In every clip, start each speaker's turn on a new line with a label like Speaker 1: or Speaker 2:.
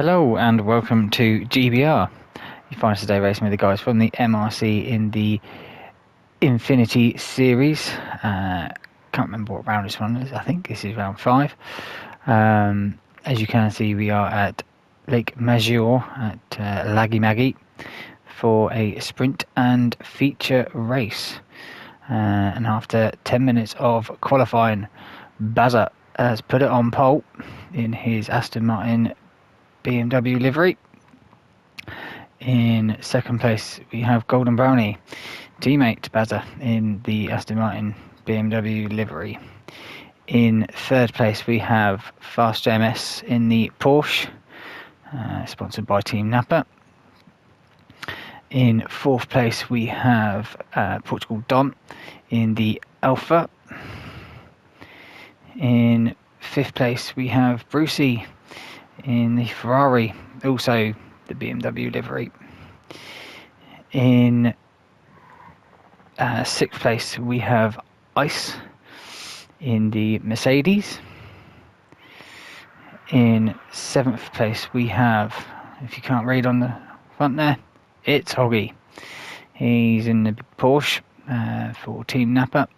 Speaker 1: Hello and welcome to GBR. You find us today racing with the guys from the MRC in the Infinity Series. Can't remember what round this one is. I think this is round 5. As you can see, we are at Lake Maggiore at Laggy Maggie for a sprint and feature race. And after 10 minutes of qualifying, Bazza has put it on pole in his Aston Martin BMW livery. In second place we have Golden Brownie, teammate Bazza, in the Aston Martin BMW livery. In third place we have Fast JMS in the Porsche, sponsored by Team Napa. In fourth place we have Portugal Don in the Alfa. In fifth place we have Brucey in the Ferrari, also the BMW livery. In sixth place we have Ice in the Mercedes. In seventh place we have, if you can't read on the front there, it's Hoggy. He's in the Porsche for Team Napa.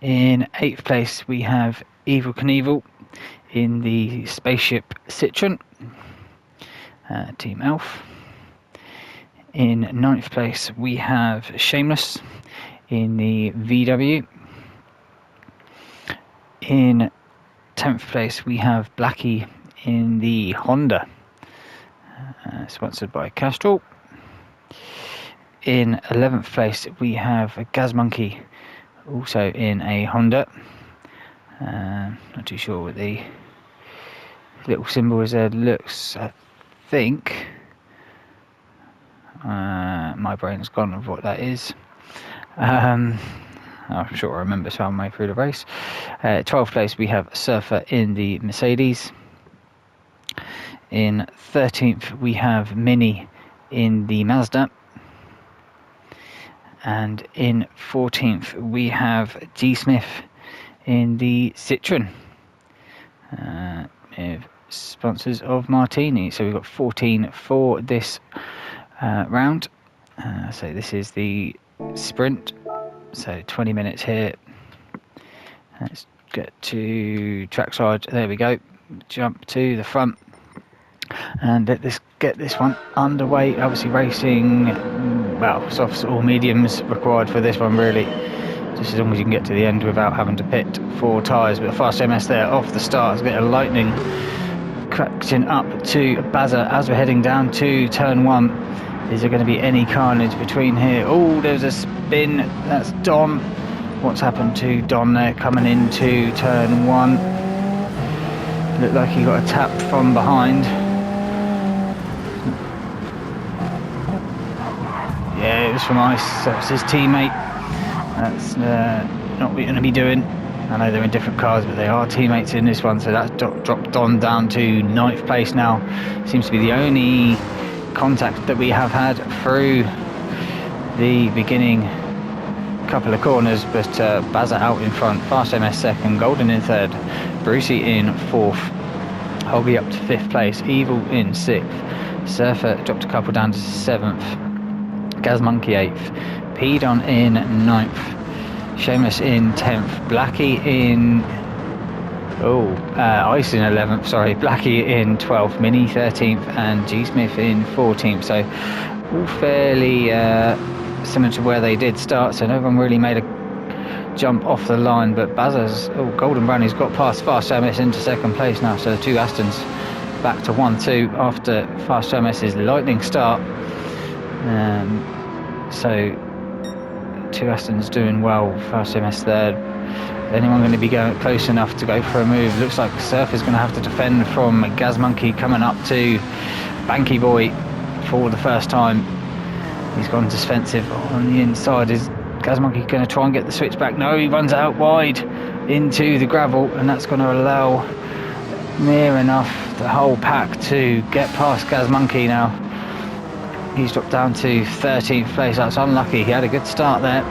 Speaker 1: In eighth place we have Evel Knievel in the Spaceship Citroen, Team Elf. In ninth place we have Shameless in the VW. In 10th place we have Blackie in the Honda, sponsored by Castrol. In 11th place we have Gaz Monkey, also in a Honda. Not too sure what the little symbol is there looks. I think my brain's gone with what that is. I'm sure I remember, so I'm way through the race. 12th place we have Surfer in the Mercedes. In 13th we have Mini in the Mazda. And in 14th we have G Smith in the Citroen, sponsors of Martini. So we've got 14 for this round. So this is the sprint, so 20 minutes here. Let's get to trackside. There we go. Jump to the front and let's get this one underway. Obviously racing, well, softs or mediums required for this one, really, just as long as you can get to the end without having to pit 4 tyres. But the Fast MS there off the start is a bit of lightning cracking up to Bazza as we're heading down to turn 1. Is there going to be any carnage between here? Oh, there's a spin. That's Don. What's happened to Don there coming into turn 1? Looked like he got a tap from behind. Yeah, it was from Ice. That's his teammate. That's not what you're going to be doing. I know they're in different cars, but they are teammates in this one. So that's dropped Don down to 9th place now. Seems to be the only contact that we have had through the beginning couple of corners. But Bazza out in front, Fast MS second, Golden in third, Brucey in 4th, Hoggy up to 5th place, Evil in 6th, Surfer dropped a couple down to 7th, Gaz Monkey 8th, Pedon in 9th, Shameless in 10th, Blackie in Ice in 11th, sorry, Blackie in 12th, Mini 13th and G Smith in 14th. So all fairly similar to where they did start, so no one really made a jump off the line. But Bazza's Golden Brownie's got past Fast MS into second place now, so the 2 Astons back to 1-2 after Fast MS's lightning start. So 2 Astons doing well, Fast MS third. Anyone going to be going close enough to go for a move? Looks like Surfer's going to have to defend from Gaz Monkey coming up to Banky Boy for the first time. He's gone defensive on the inside. Is Gaz Monkey going to try and get the switch back? No, he runs out wide into the gravel, and that's going to allow near enough the whole pack to get past Gaz Monkey now. He's dropped down to 13th place. That's unlucky. He had a good start there.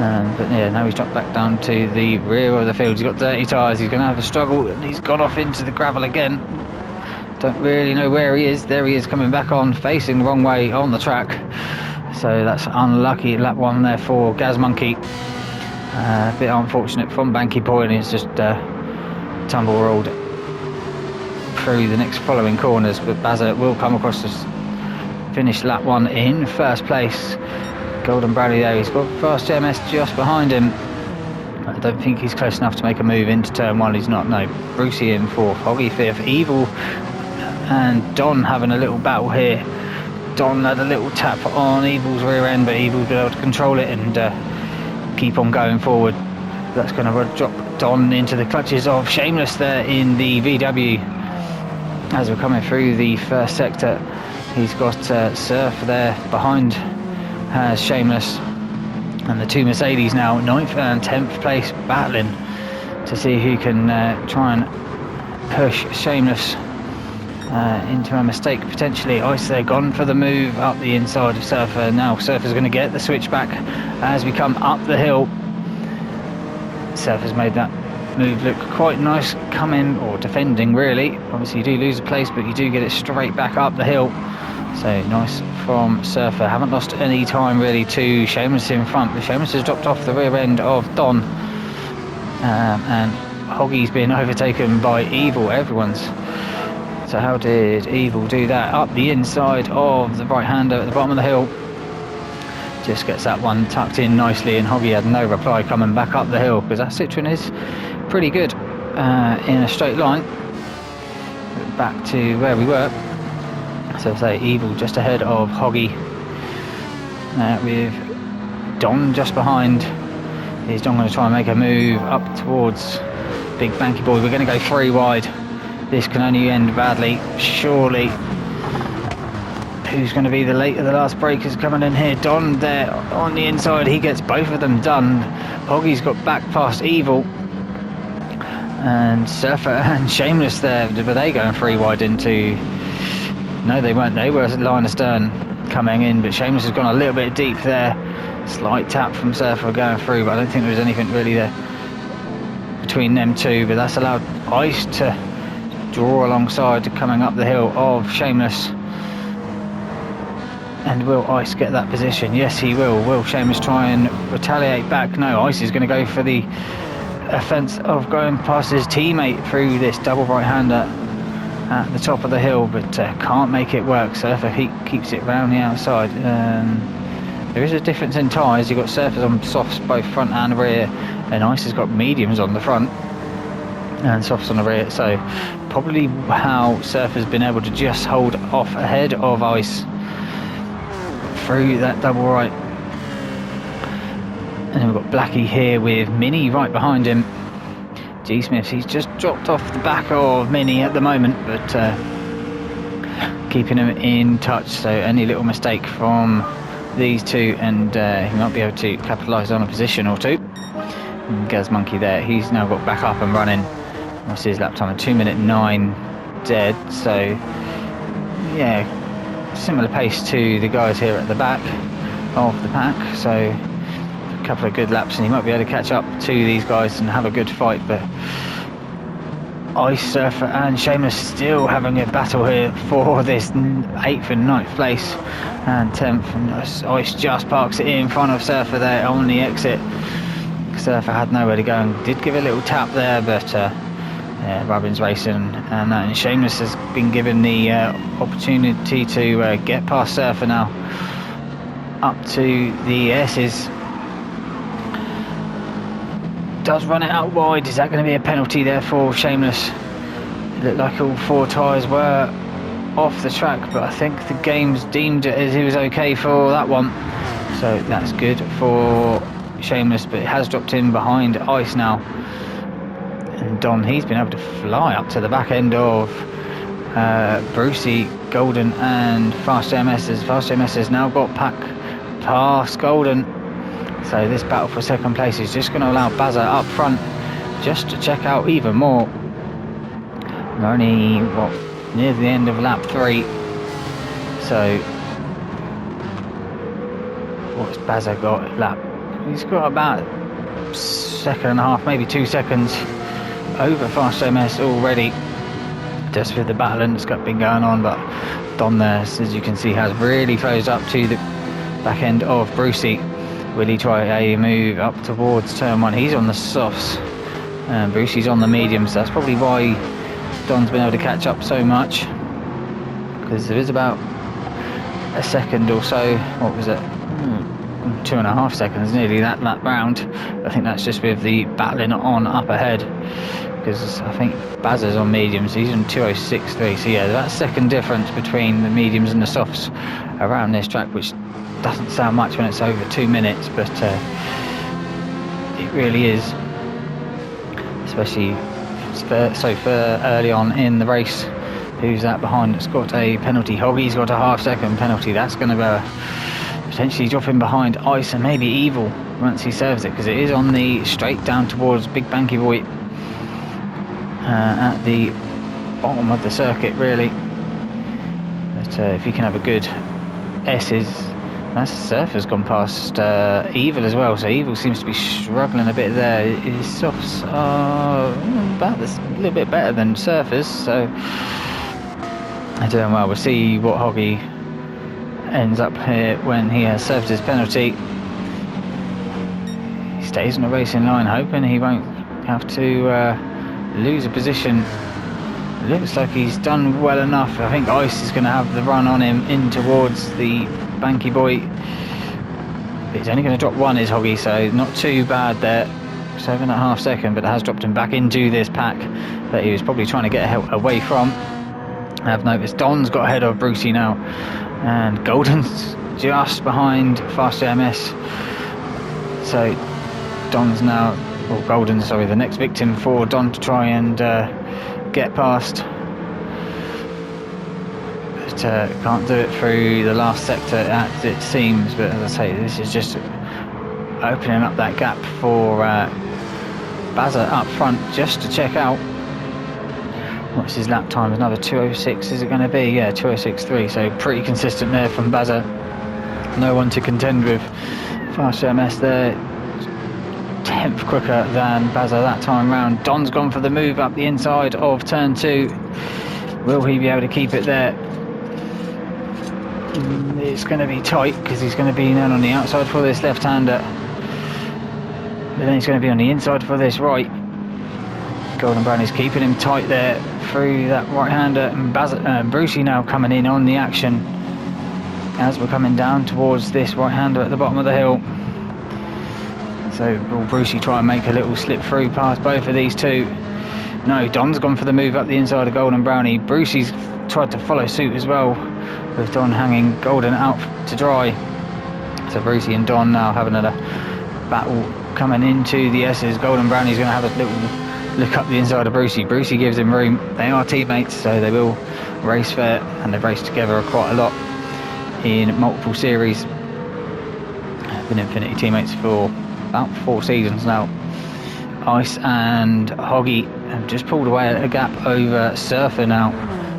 Speaker 1: But yeah, now he's dropped back down to the rear of the field. He's got dirty tyres. He's going to have a struggle, and he's gone off into the gravel again. Don't really know where he is. There he is, coming back on, facing the wrong way on the track. So that's unlucky. Lap 1 there for Gaz Monkey. A bit unfortunate from Banky Point. He's just tumble rolled through the next following corners. But Bazza will come across to finish lap 1 in first place. Golden Bradley there. He's got Fast JMS just behind him. I don't think he's close enough to make a move into turn 1. He's not. No. Brucey in 4th. Hoggy 5th. Evil and Don having a little battle here. Don had a little tap on Evil's rear end, but Evil's been able to control it and keep on going forward. That's going to drop Don into the clutches of Shameless there in the VW. As we're coming through the first sector, he's got Surf there behind Shameless, and the 2 Mercedes now 9th and 10th place battling to see who can try and push Shameless into a mistake potentially. Ice there, gone for the move up the inside of Surfer. Now Surfer's going to get the switch back as we come up the hill. Surfer's made that move look quite nice, coming or defending really. Obviously you do lose a place, but you do get it straight back up the hill. So nice from Surfer. Haven't lost any time really to Shameless in front, but Shameless has dropped off the rear end of Don, and Hoggy's been overtaken by Evil. Everyone's. So how did Evil do that? Up the inside of the right-hander at the bottom of the hill. Just gets that one tucked in nicely, and Hoggy had no reply coming back up the hill, because that Citroen is pretty good in a straight line. Back to where we were. So say Evil just ahead of Hoggy, with Don just behind. Is Don going to try and make a move up towards Big Banky Boy? We're going to go 3 wide. This can only end badly, surely. Who's going to be the last breakers coming in here? Don there on the inside. He gets both of them done. Hoggy's got back past Evil. And Surfer and Shameless there. Were they going 3 wide into... No, they weren't. They were line astern coming in, but Shameless has gone a little bit deep there. Slight tap from Surfer going through, but I don't think there was anything really there between them two. But that's allowed Ice to draw alongside coming up the hill of Shameless. And will Ice get that position? Yes, he will. Will Shameless try and retaliate back? No, Ice is going to go for the offence of going past his teammate through this double right-hander at the top of the hill, but can't make it work. Surfer keeps it round the outside. There is a difference in tyres. You've got Surfers on softs both front and rear, and Ice has got mediums on the front and softs on the rear. So probably how Surfer's been able to just hold off ahead of Ice through that double right. And then we've got Blackie here with Mini right behind him. G Smith, he's just dropped off the back of Mini at the moment, but keeping him in touch. So any little mistake from these two, and he might be able to capitalise on a position or two. And Gaz Monkey there, he's now got back up and running. What's his lap time? 2:09 dead. So yeah, similar pace to the guys here at the back of the pack. So a couple of good laps, and he might be able to catch up to these guys and have a good fight. But Ice, Surfer and Shameless still having a battle here for this 8th and 9th place and 10th. And Ice just parks it in front of Surfer there on the exit. Surfer had nowhere to go and did give a little tap there, but yeah, Robbins racing, and Shameless has been given the opportunity to get past Surfer now up to the S's. Does run it out wide. Is that going to be a penalty there for Shameless? It looked like all 4 tyres were off the track, but I think the game's deemed it as he was okay for that one. So that's good for Shameless, but it has dropped in behind Ice now. And Don, he's been able to fly up to the back end of Brucey, Golden and Fast JMS. Fast JMS has now got pack past Golden. So this battle for second place is just going to allow Bazza up front just to check out even more. We're only near the end of lap 3. So what's Bazza got? Lap He's got about second and a half, maybe 2 seconds over Fast MS already, just with the battling that's been going on. But Don there, as you can see, has really closed up to the back end of Brucey. Will he try a move up towards turn 1? He's on the softs and Brucey's on the mediums. So that's probably why Don's been able to catch up so much, because there is about a second or so, what was it, 2.5 seconds nearly that lap round. I think that's just with the battling on up ahead, because I think Bazza's on mediums, he's on 2:06.3. So yeah, that second difference between the mediums and the softs around this track, which doesn't sound much when it's over 2 minutes, but it really is, especially so for early on in the race. Who's that behind that's got a penalty? Hoggy's got a half-second penalty. That's going to potentially drop him behind Ice and maybe Evil once he serves it, because it is on the straight down towards Big Banky Boy at the bottom of the circuit, really. But if you can have a good S's, that's Surfer's gone past Evil as well, so Evil seems to be struggling a bit there. His softs are about this, a little bit better than Surfer's, so I don't know. Well, we'll see what Hoggy ends up here when he has served his penalty. He stays on the racing line, hoping he won't have to lose a position. Looks like he's done well enough. I think Ice is going to have the run on him in towards the Banky Boy. He's only going to drop one, is Hoggy, so not too bad there. 7.5 seconds, but it has dropped him back into this pack that he was probably trying to get away from. I've noticed Don's got ahead of Brucey now, and Golden's just behind Fast MS. So Don's now, or Golden's, sorry, the next victim for Don to try and get past, but can't do it through the last sector as it seems. But as I say, this is just opening up that gap for Bazza up front, just to check out what's his lap time. Another 2:06 is it going to be? Yeah, 2:06.3, so pretty consistent there from Bazza. No one to contend with. Fast MS there, 10th quicker than Bazza that time round. Don's gone for the move up the inside of turn 2. Will he be able to keep it there? It's going to be tight, because he's going to be then on the outside for this left-hander, but then he's going to be on the inside for this right. Golden Brownie's keeping him tight there through that right-hander, and Brucey now coming in on the action as we're coming down towards this right-hander at the bottom of the hill. So will Brucey try and make a little slip through past both of these two? No, Don's gone for the move up the inside of Golden Brownie. Brucey's tried to follow suit as well, with Don hanging Golden out to dry. So Brucey and Don now having a battle coming into the S's. Golden Brownie's going to have a little look up the inside of Brucey. Brucey gives him room. They are teammates, so they will race fair, and they've raced together quite a lot in multiple series. Been Infinity teammates for about 4 seasons now. Ice and Hoggy have just pulled away a gap over Surfer now,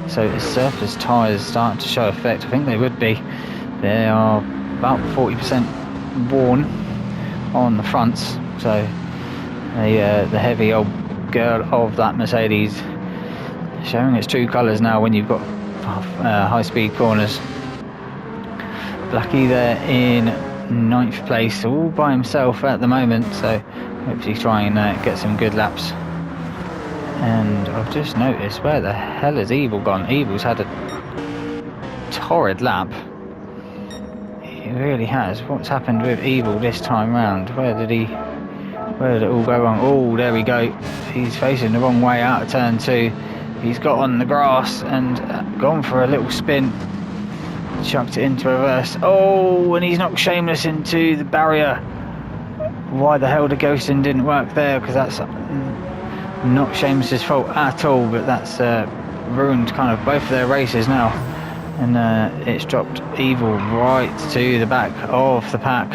Speaker 1: so the Surfer's tyres starting to show effect. I think they would be. They are about 40% worn on the fronts, so the heavy old girl of that Mercedes showing its true colours now when you've got high speed corners. Blackie there in 9th place, all by himself at the moment, so hopefully try and get some good laps. And I've just noticed, where the hell has Evil gone? Evil's had a torrid lap. He really has. What's happened with Evil this time round? Where did it all go wrong? Oh, there we go. He's facing the wrong way out of turn 2. He's got on the grass and gone for a little spin. Chucked it into reverse. Oh, and he's knocked Shameless into the barrier. Why the hell the ghosting didn't work there, because that's not Shameless's fault at all, but that's ruined kind of both of their races now. And it's dropped Evil right to the back of the pack.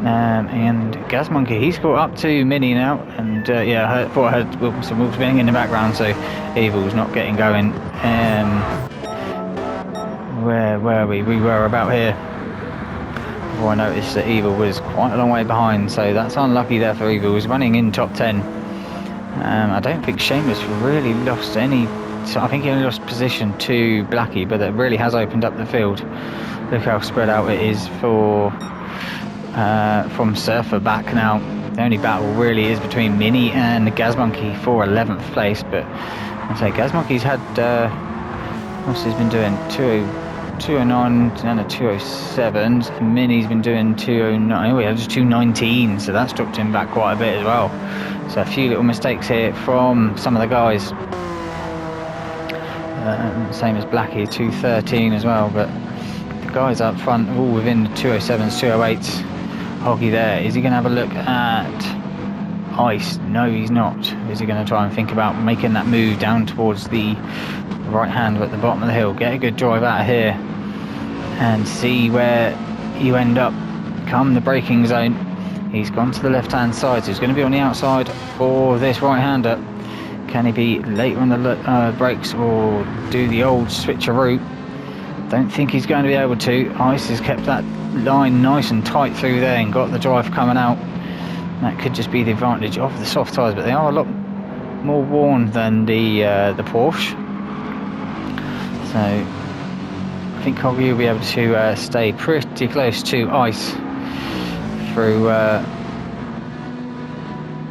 Speaker 1: And Gaz Monkey, he's caught up to Mini now, and yeah, I thought I heard some wheel spinning in the background, so Evil's not getting going. Where were we? We were about here. before I noticed that Evil was quite a long way behind, so that's unlucky there for Evil. He was running in top 10. I don't think Seamus really lost any, so I think he only lost position to Blackie, but it really has opened up the field. Look how spread out it is for from Surfer back now. The only battle really is between Mini and the Gaz Monkey for 11th place, but I say Gaz Monkey's had what's he's been doing 209 and a 207s, and Mini's been doing 209. Oh, yeah, just 219, so that's dropped him back quite a bit as well. So a few little mistakes here from some of the guys. Same as Blackie, 213 as well, but the guys up front all within the 207s, 208s. Hoggy there, is he going to have a look at Ice? No, he's not. Is he going to try and think about making that move down towards the right hand at the bottom of the hill, get a good drive out of here and see where you end up come the braking zone? He's gone to the left hand side, so he's going to be on the outside for this right hander. Can he be later on the brakes or do the old switcheroo? Don't think he's going to be able to. Ice has kept that line nice and tight through there and got the drive coming out. That could just be the advantage of the soft tyres, but they are a lot more worn than the Porsche. So I think Hoggy will be able to stay pretty close to Ice through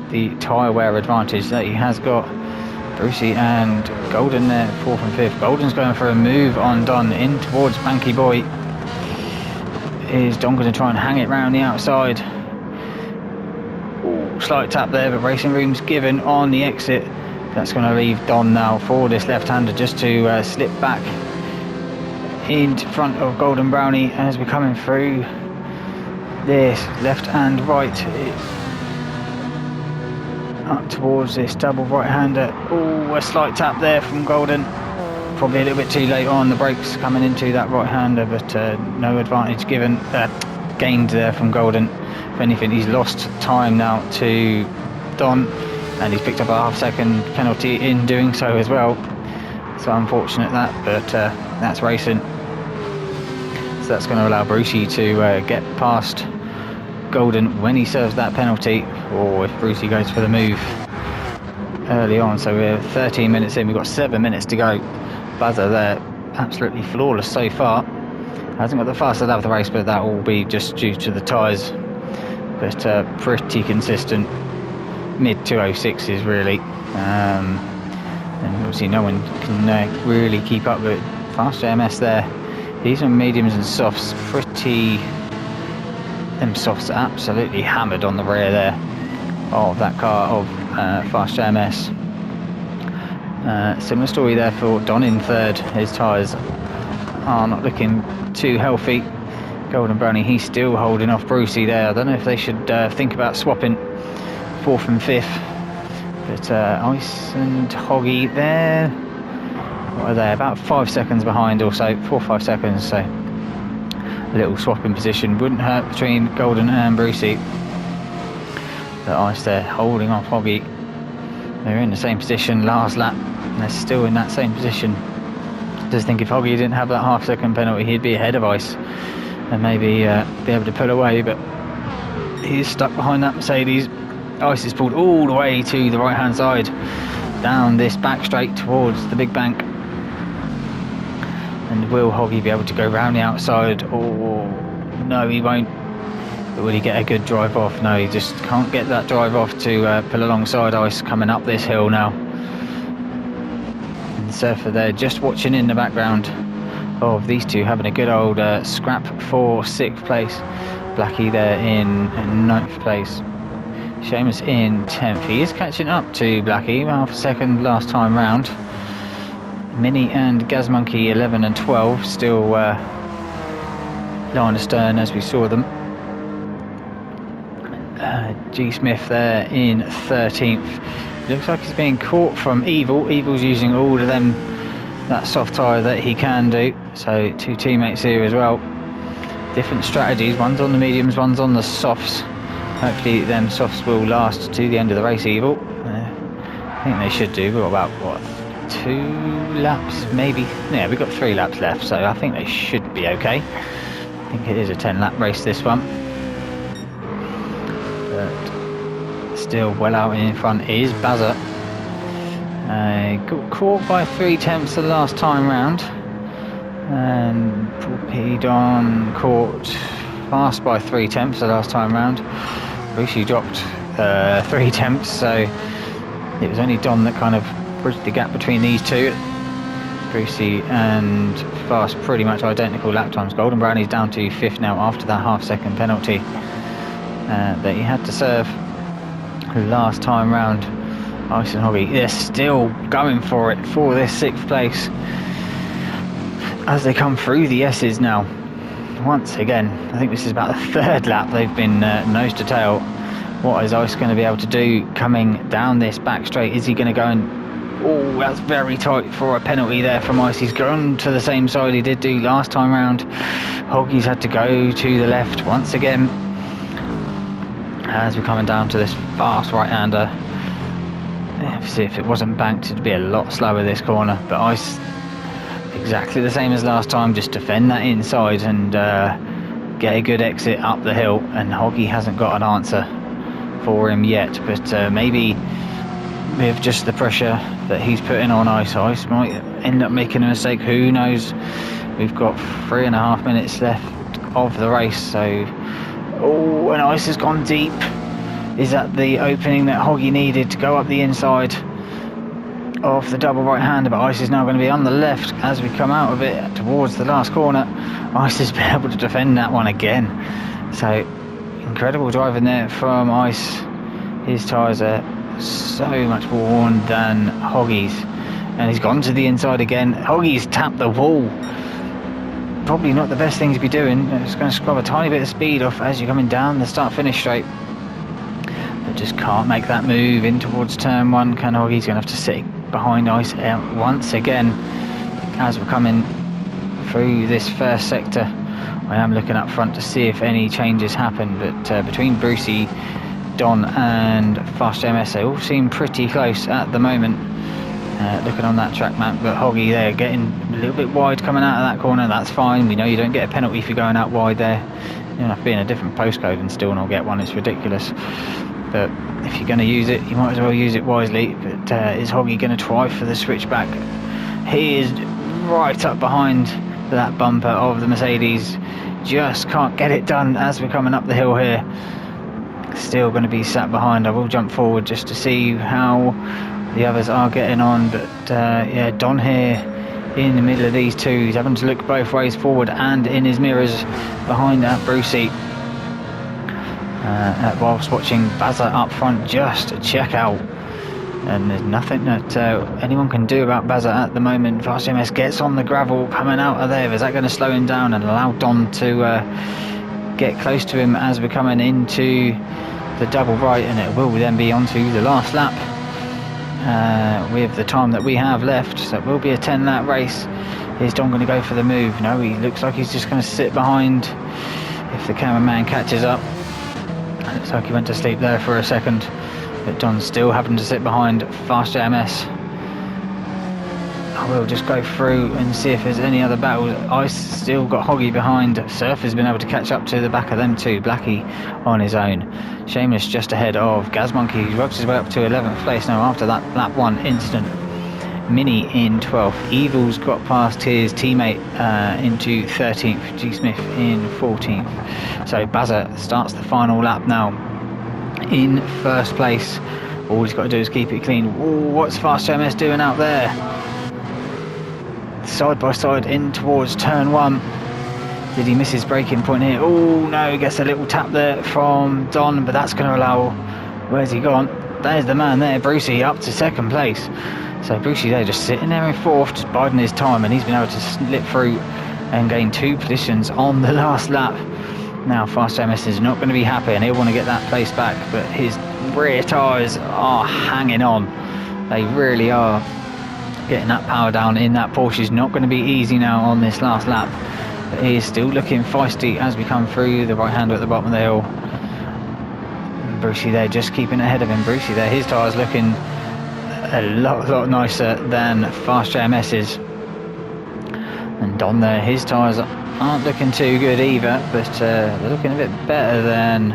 Speaker 1: the tyre wear advantage that he has got. Brucey and Golden there, 4th and 5th. Golden's going for a move on Don in towards Banky Boy. Is Don going to try and hang it round the outside? Ooh, slight tap there, but racing room's given on the exit. That's going to leave Don now for this left-hander just to slip back in front of Golden Brownie as we're coming through this left and right up towards this double right-hander. Oh, a slight tap there from Golden. Probably a little bit too late on the brakes coming into that right-hander, but no advantage gained there from Golden. If anything, he's lost time now to Don, and he's picked up a half-second penalty in doing so as well. So unfortunate that, but that's racing. So that's going to allow Brucey to get past Golden when he serves that penalty, or if Brucey goes for the move early on. So we're 13 minutes in, we've got 7 minutes to go. Buzzer there, absolutely flawless so far. Hasn't got the fastest lap of the race, but that will be just due to the tyres. But pretty consistent, mid 206s really. And obviously no one can really keep up with Faster MS there. These are mediums and softs, them softs are absolutely hammered on the rear there of that car of Faster MS. Similar story there for Don in third. His tyres are not looking too healthy. Golden Brownie, he's still holding off Brucey there. I don't know if they should think about swapping 4th and 5th. But Ice and Hoggy there, what are they, about 5 seconds behind or so, 4 or 5 seconds, so a little swap in position wouldn't hurt between Golden and Brucey. But Ice there holding off Hoggy. They're in the same position last lap, and they're still in that same position. Just think if Hoggy didn't have that half-second penalty, he'd be ahead of Ice and maybe be able to pull away, but he's stuck behind that Mercedes. Ice is pulled all the way to the right-hand side, down this back straight towards the big bank. And will Hoggy be able to go round the outside? Or no, he won't. But will he get a good drive off? No, he just can't get that drive off to pull alongside Ice coming up this hill now. And Surfer there just watching in the background of these two having a good old scrap for 6th place. Blackie there in 9th place. Seamus in 10th. He is catching up to Blackie, half a second last time round. Mini and Gaz Monkey 11 and 12 still line astern as we saw them. G Smith there in 13th. Looks like he's being caught from Evil. Evil's using all of them, that soft tyre that he can do. So 2 teammates here as well. Different strategies, one's on the mediums, one's on the softs. Hopefully them softs will last to the end of the race, Evil. I think they should do. We've got about, what, 2 laps maybe? Yeah, we've got 3 laps left, so I think they should be okay. I think it is a 10-lap race, this one. But still well out in front is Bazza. Got caught by 3/10 the last time round. And Torpedon caught fast by 3/10 the last time round. Brucey dropped 3/10, so it was only Don that kind of bridged the gap between these two. Brucey and Fast pretty much identical lap times. Golden Brownie's down to 5th now after that half-second penalty that he had to serve last time round. Ice and Hoggy, they're still going for it for this 6th place as they come through the S's now. Once again, I think this is about the 3rd lap they've been nose to tail. What is Ice going to be able to do coming down this back straight? Is he going to go and... Oh, that's very tight for a penalty there from Ice. He's gone to the same side he did do last time round. Hoggy's had to go to the left once again as we're coming down to this fast right-hander. See, if it wasn't banked, it'd be a lot slower this corner, but Ice exactly the same as last time, just defend that inside and get a good exit up the hill. And Hoggy hasn't got an answer for him yet, but maybe with just the pressure that he's putting on Ice might end up making a mistake. Who knows? We've got 3.5 minutes left of the race, so oh, and Ice has gone deep. Is that the opening that Hoggy needed to go up the inside of the double right-hander? But Ice is now going to be on the left as we come out of it towards the last corner. Ice has been able to defend that one again. So incredible driving there from Ice. His tyres are so much more worn than Hoggy's, and he's gone to the inside again. Hoggy's tapped the wall. Probably not the best thing to be doing. It's going to scrub a tiny bit of speed off as you're coming down the start-finish straight. But just can't make that move in towards turn 1. Can Hoggy's going to have to sit behind Ice once again as we're coming through this first sector. I am looking up front to see if any changes happen, but between Brucey, Don and Fast JMS, they all seem pretty close at the moment. Looking on that track map, but Hoggy there getting a little bit wide coming out of that corner. That's fine. We know you don't get a penalty if you're going out wide there. You don't have to be in a different postcode and still not get one. It's ridiculous. But if you're going to use it, you might as well use it wisely. But is Hoggy going to try for the switchback? He is right up behind that bumper of the Mercedes. Just can't get it done as we're coming up the hill here. Still going to be sat behind. I will jump forward just to see how the others are getting on. But yeah, Don here in the middle of these two. He's having to look both ways, forward and in his mirrors behind that Brucey. Whilst watching Bazza up front just to check out. And there's nothing that anyone can do about Bazza at the moment. Fast JMS gets on the gravel coming out of there. Is that going to slow him down and allow Don to get close to him as we're coming into the double right? And it will then be onto the last lap with the time that we have left. So it will be a 10-lap race. Is Don going to go for the move? No, he looks like he's just going to sit behind if the cameraman catches up. Looks like he went to sleep there for a second, but Don's still having to sit behind Fast JMS. I will just go through and see if there's any other battles. Ice still got Hoggy behind. Surf has been able to catch up to the back of them too. Blackie on his own. Shameless just ahead of Gaz Monkey, who works his way up to 11th place now after that lap 1 incident. Mini in 12th. Evil's got past his teammate into 13th. G Smith in 14th. So Bazza starts the final lap now in first place. All he's got to do is keep it clean. Ooh, what's Fast JMS doing out there? Side by side in towards turn 1. Did he miss his braking point here? Oh no, he gets a little tap there from Don, but that's going to allow... Where's he gone? There's the man there, Brucey, up to 2nd place. So Brucey there just sitting there in 4th, just biding his time, and he's been able to slip through and gain 2 positions on the last lap. Now Fast JMS is not going to be happy, and he'll want to get that place back, but his rear tyres are hanging on. They really are. Getting that power down in that Porsche is not going to be easy now on this last lap, but he is still looking feisty as we come through the right hander at the bottom of the hill. Brucey there just keeping ahead of him. Brucey there, his tyres looking a lot nicer than Fast JMS's. And Don there, his tyres aren't looking too good either, but they're looking a bit better than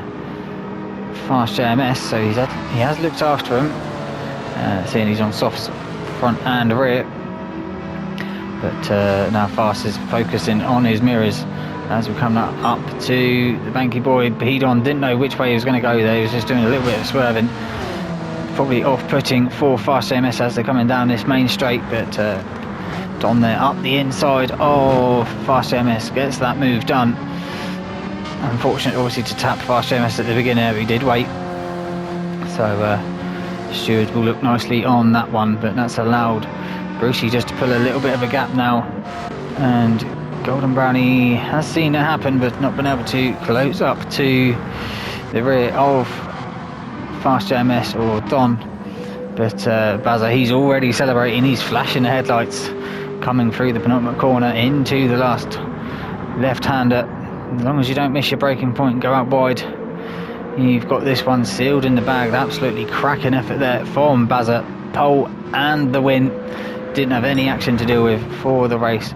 Speaker 1: Fast JMS, so he has looked after him, seeing he's on softs front and rear. But now Fast is focusing on his mirrors as we come up to the Banky Boy. Don didn't know which way he was going to go there, he was just doing a little bit of swerving. Probably off-putting for Fast JMS as they're coming down this main straight, but Don there up the inside of Fast JMS gets that move done. Unfortunate obviously to tap Fast JMS at the beginning, but he did wait. So Stewart will look nicely on that one, but that's allowed Brucey just to pull a little bit of a gap now. And Golden Brownie has seen it happen, but not been able to close up to the rear of Fast JMS or Don. But Bazza, he's already celebrating, he's flashing the headlights coming through the penultimate corner into the last left-hander. As long as you don't miss your braking point and go out wide, you've got this one sealed in the bag. Absolutely cracking effort there from Bazza. Pole and the win. Didn't have any action to deal with for the race.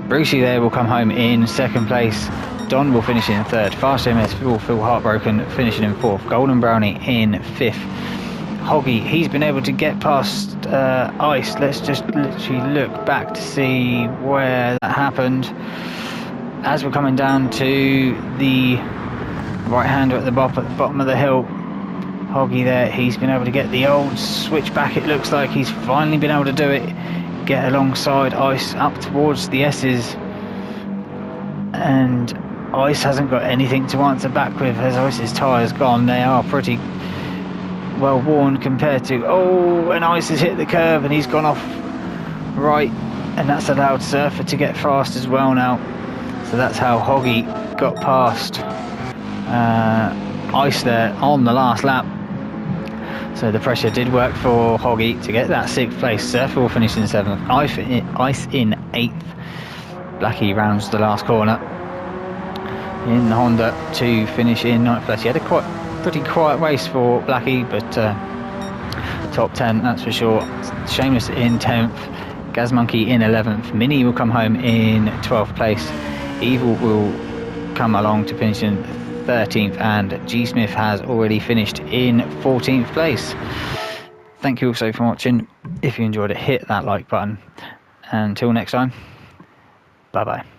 Speaker 1: Brucey there will come home in second place. Don will finish in third. Fast JMS will feel heartbroken, finishing in fourth. Golden Brownie in fifth. Hoggy, he's been able to get past Ice. Let's just literally look back to see where that happened. As we're coming down to the right-hander at the bottom of the hill, Hoggy there, he's been able to get the old switch back. It looks like he's finally been able to do it. Get alongside Ice up towards the S's. And Ice hasn't got anything to answer back with as Ice's tyres gone. They are pretty well worn compared to... Oh, and Ice has hit the curve and he's gone off right. And that's allowed Surfer to get fast as well now. So that's how Hoggy got past Ice there on the last lap. So the pressure did work for Hoggy to get that sixth place. Surfer will finish in seventh. Ice in eighth. Blackie rounds the last corner in the Honda to finish in ninth place. He had a pretty quiet race for Blackie, but top 10, that's for sure. Seamus in 10th. Gazmonkey in 11th. Mini will come home in 12th place. Evil will come along to finish in 13th, and G Smith has already finished in 14th place. Thank you also for watching. If you enjoyed it, hit that like button. Until next time, bye bye.